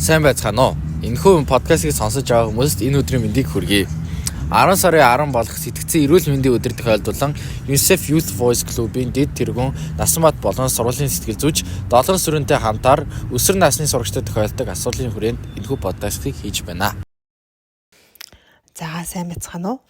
Сайн байцгаана уу? Энэхүү подкастыг сонсож байгаа хүмүүст энэ өдрийн мэндийг хүргэе. 10 сарын 10 болох сэтгцэн эрүүл мэндийн өдөр тохиолдуулан UNICEF Youth Voice Club-ийн дэд тэргүүн насан бат болон сургуулийн сэтгэл зүйч долоон сүрэнтэй хамтаар өсвөр насны сурагчдад тохиолдог асуудлын хүрээнд энэхүү подкастыг хийж байна. За сайн байцгаана уу?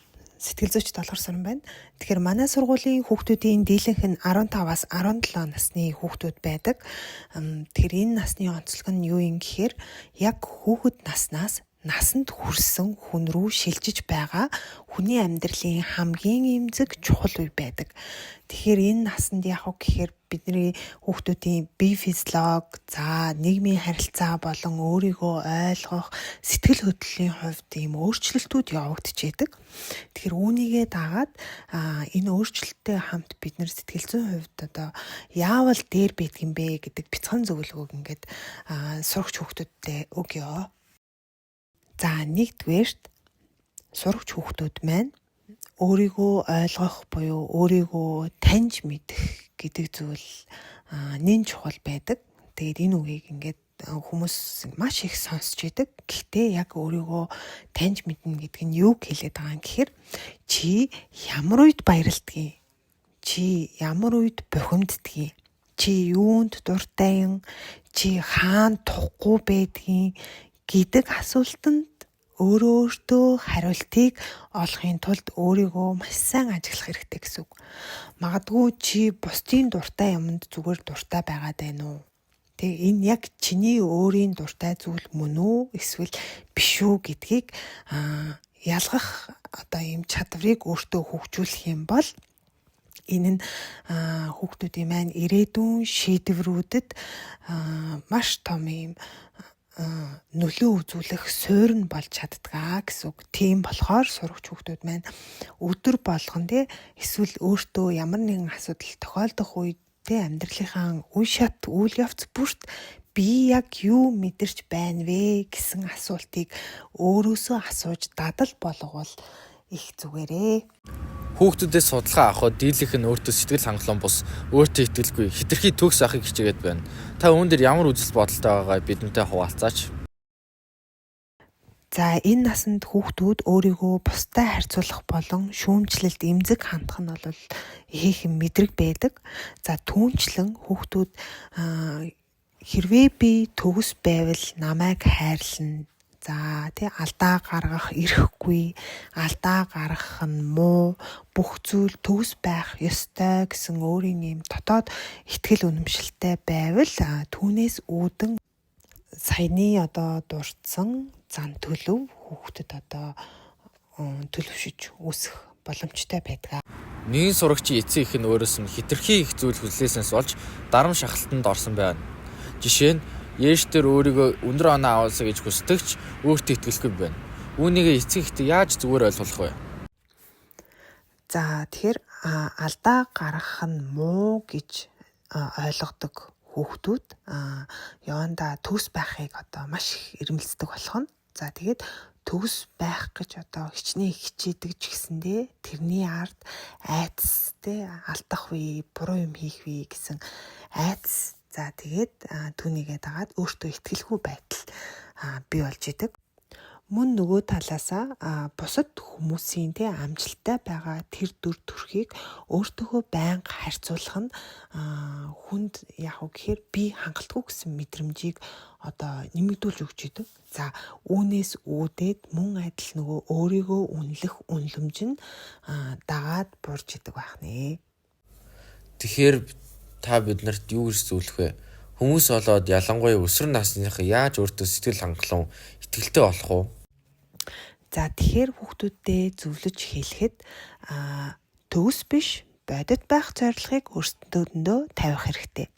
Сэтгэл зүйч долгор сүрэн байна. Тэгэхээр манай сургуулийн хүүхдүүдийн дийлэнх нь 15-аас 17 насны хүүхдүүд байдаг. Тэгэхээр энэ насны онцлог нь юу юм гэхээр яг хүүхэд наснаас насанд хүрсэн хүн рүү шилжиж байгаа хүний амьдралын хамгийн эмзэг чухал үе байдаг. Тэгэхээр энэ насанд яг уу гэхээр бидний хүүхдүүдийн бие физиологи, за нийгмийн харилцаа болон өөрийгөө ойлгох, сэтгэл хөдлөлийн хувьд ийм өөрчлөлтүүд явагдчихэдэг. Тэгэхээр үүнийгээ дагаад энэ өөрчлөлттэй хамт бид нэр сэтгэл зүйн хувьд одоо яавал дээр байдаг юм бэ гэдэг бяцхан зөвлөгөөг ингээд сурагч хүүхдүүдтэй өгье. За нэгдүгээрт сурагч хүүхдүүд маань өөрийгөө ойлгох буюу өөрийгөө таньж мэдэх гэдэг зүйл нэн чухал байдаг. Тэгээд энэ үгийг ингээд хүмүүс маш их сонсч идэг. Гэхдээ яг өөрийгөө таньж мэднэ гэдэг нь юу хэлээд байгаа юм гэхээр чи ямар үед баярлдгийг, чи ямар үед бухимддгийг, чи юунд дуртай юм, чи хаана тухгүй байдгийг гэдэг асуултанд өөртөө хариултыг олохын тулд өөрийгөө маш сайн ажиглах хэрэгтэй гэсэн үг. Магадгүй чи бусдын дуртай юмд зүгээр дуртай байгаад байна уу? Тэгээ энэ яг чиний өөрийн дуртай зүйл мөн үү эсвэл биш үү гэдгийг ялгах одоо ийм чадварыг өөртөө хөгжүүлэх юм бол энэ нь хүүхдүүдийн маань ирээдүйн шийдвэрүүдэд маш том ийм нөлөө үзүүлэх суурь нь болж чаддгаа гэсэн үг. Тийм болохоор сурагч хүүхдүүд маань өдөр болгон эсвэл өөртөө ямар нэгэн асуудал тохиолдох үед амьдралынхаа үе шат үйл явц бүрт би яг юу мэдэрч байна вэ гэсэн асуултыг өөрөөсөө асууж дадал болговол их зүгээрээ. Хүүхдүүдээс судалгаа авахд дийлэнх нь өөртөө сэтгэл хангалуун бус, өөртөө итгэлгүй, хитрхи төгс авахыг хичээгээд байна. Та үүн дээр ямар үзэл бодолтой байгаагаа бидэнтэй хуваалцаач. За энэ насанд хүүхдүүд өөрийгөө бусдад харьцуулах болон шүүмжлэлд эмзэг хандах нь бол ихээхэн мэдрэг байдаг. За түүнчлэн хүүхдүүд хэрвээ би төгс байвал намайг хайрлана. За алдаа гаргах ирэхгүй, алдаа гаргах нь муу, бүх зүйл төгс байх ёстой гэсэн өөрийн ийм дотоод итгэл үнэмшилтэй байвал түүнээс үүдэн саяны одоо дурдсан зан төлөв хүүхдэд одоо төлөвшөж үүсэх боломжтой байдаг. Нэгэн сурагчийн эцэг их нь өөрөөс нь хитрхи их зүйл хүлээснээс болж дарам шахалтанд орсон байна. Жишээ нь Ээжтэр өөрийгөө өндөр оноо аваасаа гэж хүсдэгч өөртөө итгэлгүй байна. Үүнийг эцэг ихтэй яаж зүгээр ойлгох вэ? За тэгэхээр алдаа гаргах нь муу гэж ойлгодог хүүхдүүд явандаа төгс байхыг одоо маш их эрмэлздэг болох нь. За тэгээд төгс байх гэж одоо хичнээн хичээдэг ч гэсэндээ тэрний ард айдас алдах вэ, буруу юм хийх вэ гэсэн айдас. За тэгээд түүнийгээ дагаад өөртөө итгэлгүй байдал бий болж идэг. Мөн нөгөө талаасаа бусад хүмүүсийн амжилттай байгаа тэр дүр төрхийг өөртөөхөө байнга харьцуулах нь хүнд яг уу гэхээр би хангалтгүй гэсэн мэдрэмжийг одоо нэмэгдүүлж өгч идэг. За үүнээс үүдээд мөн адил нөгөө өөрийгөө үнэлэх үнэлэмж нь дагаад бурж идэг байх нэ. Тэгэхээр та биднэрт юу гэж зөвлөх вэ? Хүмүүс болоод ялангуяа өсвөр насныхаа яаж өөртөө сэтгэл хангалуун, итгэлтэй болох вэ? За тэгэхээр хүүхдүүдтэй зөвлөж хэлэхэд төгс биш бодит байх зорилгыг өөрсдөөндөө тавих хэрэгтэй.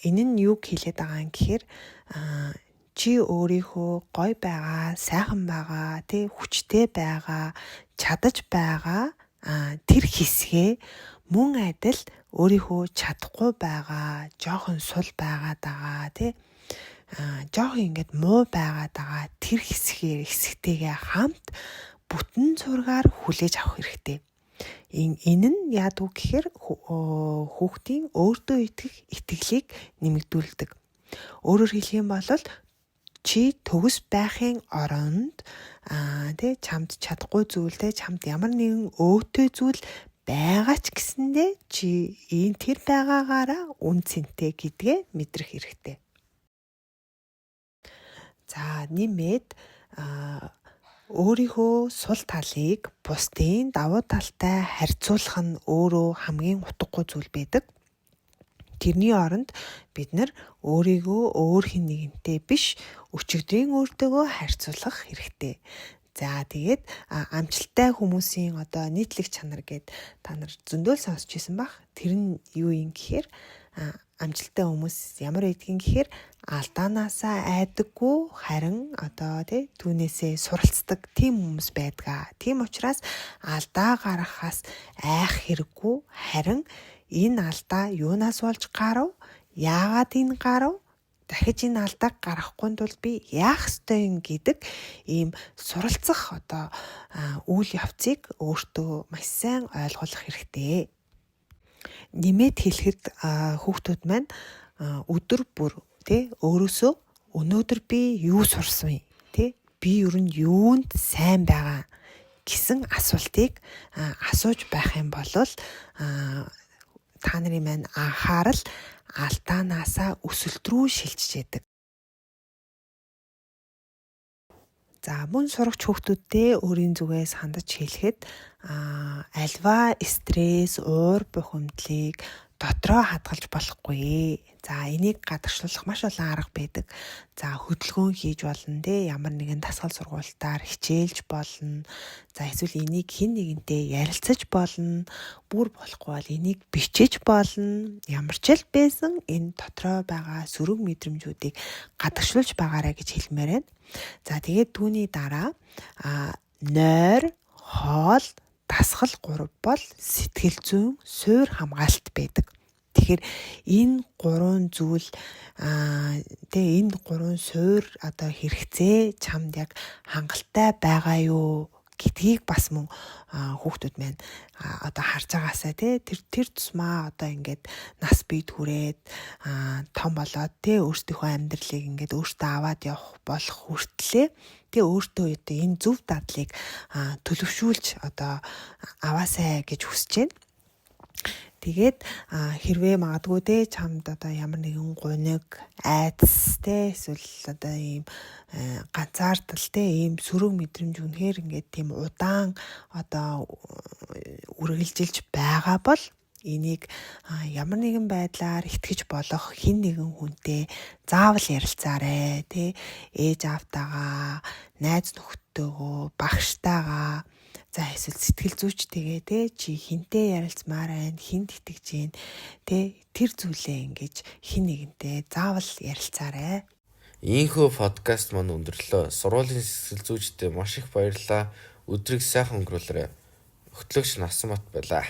Энэ нь юу хэлээд байгаа юм гэхээр чи өөрийнхөө гоё байгаа, сайхан байгаа, хүчтэй байгаа, чадаж байгаа тэр хэсгээ мөн адил өөрийнхөө чадахгүй байгаа, жоохон сул байгаад байгаа, жоохон ингээд муу байгаад байгаа тэр хэсэгтэйгээ хамт бүтэн зургаар хүлээж авах хэрэгтэй. Энэ нь яадаг гэхээр хүүхдийн өөртөө итгэх итгэлийг нэмэгдүүлдэг. Өөрөөр хэлэх юм бол чи төгс байхын оронд тэ чамд чадахгүй зүйл тэ чамд ямар нэгэн өөтэй зүйл байгаа ч гэсэндээ чи энэ тэр байгаагаараа үн цэнтэй гэдгээ мэдрэх хэрэгтэй. За нэмээд өөрийнхөө сул талыг бусдын давуу талтай харьцуулах нь өөрөө хамгийн утгагүй зүйл байдаг. Тэрний оронд бид нар өөрийгөө өөр хэн нэгэнтэй биш өчигдрийн өөртөөгөө харьцуулах хэрэгтэй. За тэгээд амжилттай хүмүүсийн одоо нийтлэг чанар гэд та нар зөндөл сонсч ирсэн бах. Тэр нь юу юм гэхээр амжилттай хүмүүс ямар байдгийг гэхээр алдаанаасаа айдаггүй харин одоо түүнээсээ суралцдаг тийм хүмүүс байдгаа. Тийм учраас алдаа гаргахаас айх хэрэггүй харин энэ алдаа юунаас болж гарав? Яагаад энэ гарав? Дахиж энэ алдааг гаргахгүй тул би яах ёстой юм гэдэг ийм суралцах одоо үйл явцыг өөртөө маш сайн ойлгох хэрэгтэй. Нэмээд хэлэхэд хүүхдүүд маань өдөр бүр өөрөөсөө өнөөдөр би юу сурсан юм би ер нь юунд сайн байгаа гэсэн асуултыг асууж байх юм бол та нарын маань анхаарал алдаанаасаа өсөлт рүү шилжиж яадаг. За мөн сурагч хүүхдүүдтэй өөрийн зүгээс хандаж хэлэхэд альва стресс, уур бухимдлыг дотроо хадгалж болохгүй. За энийг гадагшлуулах маш олон арга байдаг. За хөдөлгөөн хийж болно ямар нэгэн дасгал сургуультаар хичээлж болно. За эсвэл энийг хэн нэгэнтэй ярилцаж болно. Бүр болохгүй бол энийг бичиж болно. Ямар ч л байсан энэ дотроо байгаа сөрөг мэдрэмжүүдийг гадагшлуулж байгаарай гэж хэлмээр байна. За тэгээд түүний дараа нойр, хоол, дасгал 3 бол сэтгэл зүйн суурь хамгаалалт байдаг. Тэгэхээр энэ 3 зүйл энэ 3 суурь одоо хэрэгцээ чамд яг хангалттай байгаа юу гэдгийг бас мөн хүүхдүүд маань одоо харж байгаасаа тэр тусмаа одоо ингээд нас бие түрээд том болоод өөрсдийнхөө амьдралыг ингээд өөртөө аваад явах болох хүртлээ өөртөө энэ зөв дадлыг төлөвшүүлж одоо аваасай гэж хүсэж байна. Тэгээд хэрвээ магадгүй чамд одоо ямар нэгэн гуниг, айдас эсвэл одоо ийм ганцаардал ийм сөрөг мэдрэмж үнэхээр ингээд тийм удаан одоо үргэлжилж байгаа бол энийг ямар нэгэн байдлаар итгэж болох хэн нэгэн хүнтэй заавал ярилцаарай ээж аавтайгаа, найз нөхдөдөө, багштайгаа за эсвэл сэтгэл зүйчтэйгээ чи хинтээ ярилцмаар байна, хинт итгэж гин тэр зүйлээ ингэж хэн нэгэнтэй заавал ярилцаарай. Ийхүү подкаст маань өндөрлөө. Сургуулийн сэтгэл зүйчтэй маш их баярлалаа. Өдрийг сайхан өнгөрүүлээрэй. Хөтлөгч Насамбат байлаа.